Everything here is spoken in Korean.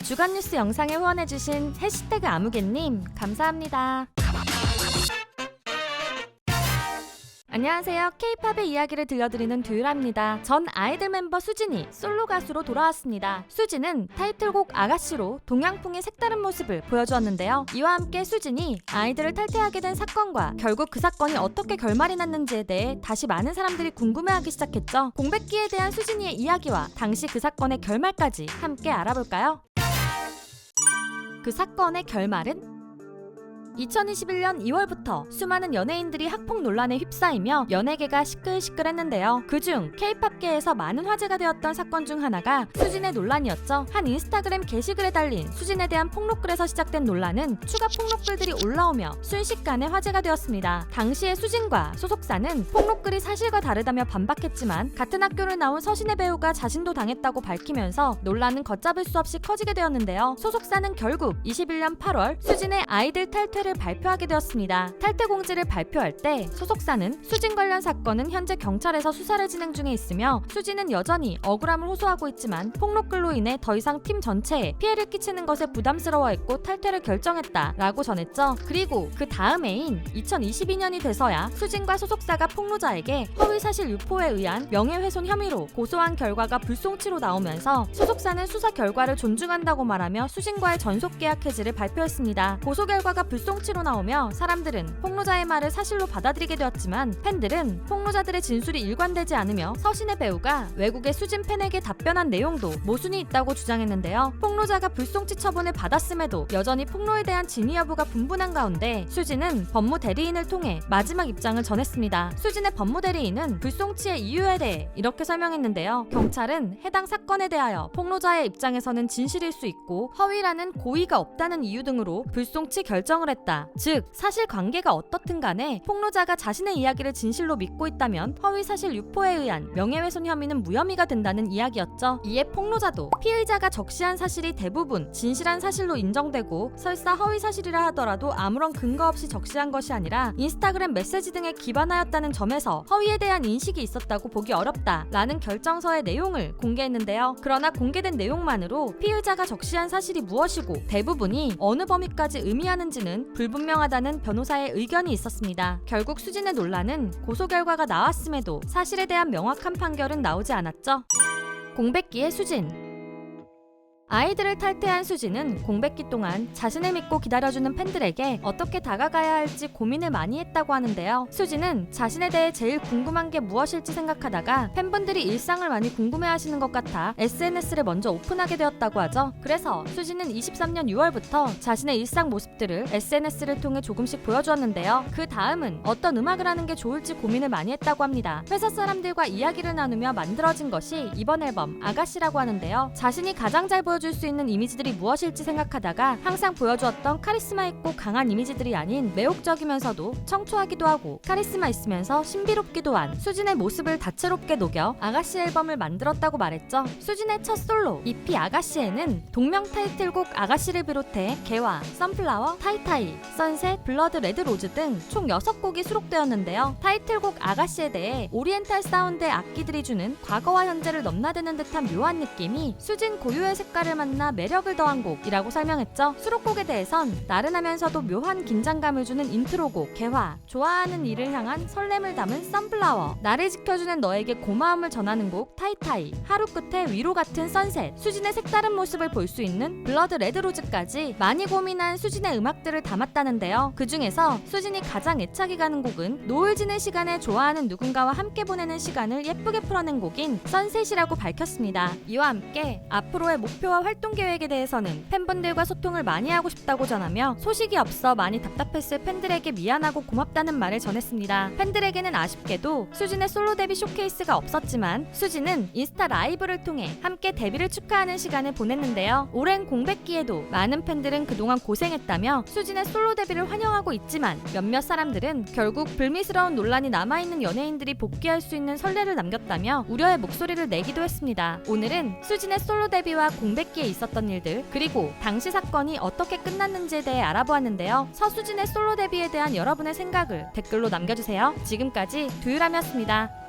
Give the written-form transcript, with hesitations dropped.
주간 뉴스 영상에 후원해주신 해시태그 아무개님 감사합니다. 안녕하세요. K-팝의 이야기를 들려드리는 듀유라입니다. 전 아이들 멤버 수진이 솔로 가수로 돌아왔습니다. 수진은 타이틀곡 아가씨로 동양풍의 색다른 모습을 보여주었는데요. 이와 함께 수진이 아이들을 탈퇴하게 된 사건과 결국 그 사건이 어떻게 결말이 났는지에 대해 다시 많은 사람들이 궁금해하기 시작했죠. 공백기에 대한 수진이의 이야기와 당시 그 사건의 결말까지 함께 알아볼까요? 그 사건의 결말은 2021년 2월부터 수많은 연예인들이 학폭 논란에 휩싸이며 연예계가 시끌시끌했는데요. 그중 K-팝계에서 많은 화제가 되었던 사건 중 하나가 수진의 논란이었죠. 한 인스타그램 게시글에 달린 수진에 대한 폭로글에서 시작된 논란은 추가 폭로글들이 올라오며 순식간에 화제가 되었습니다. 당시에 수진과 소속사는 폭로글이 사실과 다르다며 반박했지만 같은 학교를 나온 서신의 배우가 자신도 당했다고 밝히면서 논란은 걷잡을 수 없이 커지게 되었는데요. 소속사는 결국 21년 8월 수진의 아이들 탈퇴를 발표하게 되었습니다. 탈퇴 공지를 발표할 때 소속사는 수진 관련 사건은 현재 경찰에서 수사를 진행 중에 있으며 수진은 여전히 억울함을 호소하고 있지만 폭로글로 인해 더 이상 팀 전체에 피해를 끼치는 것에 부담스러워했고 탈퇴를 결정했다라고 전했죠. 그리고 그 다음 해인 2022년이 돼서야 수진과 소속사가 폭로자에게 허위사실 유포에 의한 명예훼손 혐의로 고소한 결과가 불송치로 나오면서 소속사는 수사 결과를 존중한다고 말하며 수진과의 전속계약 해지를 발표했습니다. 고소 결과가 불송치로 나오며 사람들은 폭로자의 말을 사실로 받아들이게 되었지만 팬들은 폭로자들의 진술이 일관되지 않으며 서신의 배우가 외국의 수진 팬에게 답변한 내용도 모순이 있다고 주장했는데요. 폭로자가 불송치 처분을 받았음에도 여전히 폭로에 대한 진위 여부가 분분한 가운데 수진은 법무 대리인을 통해 마지막 입장을 전했습니다. 수진의 법무 대리인은 불송치의 이유에 대해 이렇게 설명했는데요. 경찰은 해당 사건에 대하여 폭로자의 입장에서는 진실일 수 있고 허위라는 고의가 없다는 이유 등으로 불송치 결정을 했다. 즉 사실관계가 어떻든 간에 폭로자가 자신의 이야기를 진실로 믿고 있다면 허위사실 유포에 의한 명예훼손 혐의는 무혐의가 된다는 이야기였죠. 이에 폭로자도 피의자가 적시한 사실이 대부분 진실한 사실로 인정되고 설사 허위사실이라 하더라도 아무런 근거 없이 적시한 것이 아니라 인스타그램 메시지 등에 기반하였다는 점에서 허위에 대한 인식이 있었다고 보기 어렵다라는 결정서의 내용을 공개했는데요. 그러나 공개된 내용만으로 피의자가 적시한 사실이 무엇이고 대부분이 어느 범위까지 의미하는지는 불분명하다는 변호사의 의견이 있었습니다. 결국 수진의 논란은 고소 결과가 나왔음에도 사실에 대한 명확한 판결은 나오지 않았죠. 공백기의 수진. 아이들을 탈퇴한 수진은 공백기 동안 자신을 믿고 기다려주는 팬들에게 어떻게 다가가야 할지 고민을 많이 했다고 하는데요. 수진은 자신에 대해 제일 궁금한 게 무엇일지 생각하다가 팬분들이 일상을 많이 궁금해하시는 것 같아 SNS를 먼저 오픈하게 되었다고 하죠. 그래서 수진은 23년 6월부터 자신의 일상 모습들을 SNS를 통해 조금씩 보여주었는데요. 그 다음은 어떤 음악을 하는 게 좋을지 고민을 많이 했다고 합니다. 회사 사람들과 이야기를 나누며 만들어진 것이 이번 앨범 아가씨라고 하는데요. 자신이 가장 잘 보여줄 수 있는 이미지들이 무엇일지 생각하다가 항상 보여주었던 카리스마 있고 강한 이미지들이 아닌 매혹적이면서도 청초하기도 하고 카리스마 있으면서 신비롭기도 한 수진의 모습을 다채롭게 녹여 아가씨 앨범을 만들었다고 말했죠. 수진의 첫 솔로 EP 아가씨에는 동명 타이틀곡 아가씨를 비롯해 개화, 선플라워, 타이타이, 선셋, 블러드 레드 로즈 등 총 6곡이 수록되었는데요. 타이틀곡 아가씨에 대해 오리엔탈 사운드의 악기들이 주는 과거와 현재를 넘나드는 듯한 묘한 느낌이 수진 고유의 색깔을 만나 매력을 더한 곡이라고 설명했죠. 수록곡에 대해선 나른하면서도 묘한 긴장감을 주는 인트로곡 개화, 좋아하는 이를 향한 설렘을 담은 선플라워, 나를 지켜주는 너에게 고마움을 전하는 곡 타이타이, 하루 끝에 위로 같은 선셋, 수진의 색다른 모습을 볼 수 있는 블러드 레드 로즈까지 많이 고민한 수진의 음악들을 담았다는데요. 그 중에서 수진이 가장 애착이 가는 곡은 노을 지는 시간에 좋아하는 누군가와 함께 보내는 시간을 예쁘게 풀어낸 곡인 선셋이라고 밝혔습니다. 이와 함께 앞으로의 목표와 활동 계획에 대해서는 팬분들과 소통을 많이 하고 싶다고 전하며 소식이 없어 많이 답답했을 팬들에게 미안하고 고맙다는 말을 전했습니다. 팬들에게는 아쉽게도 수진의 솔로 데뷔 쇼케이스가 없었지만 수진은 인스타 라이브를 통해 함께 데뷔를 축하하는 시간을 보냈는데요. 오랜 공백기에도 많은 팬들은 그동안 고생했다며 수진의 솔로 데뷔를 환영하고 있지만 몇몇 사람들은 결국 불미스러운 논란이 남아있는 연예인들이 복귀할 수 있는 선례를 남겼다며 우려의 목소리를 내기도 했습니다. 오늘은 수진의 솔로 데뷔와 공백기에 있었던 일들 그리고 당시 사건이 어떻게 끝났는지에 대해 알아보았는데요. 서수진의 솔로 데뷔에 대한 여러분의 생각을 댓글로 남겨주세요. 지금까지 듀유람이었습니다.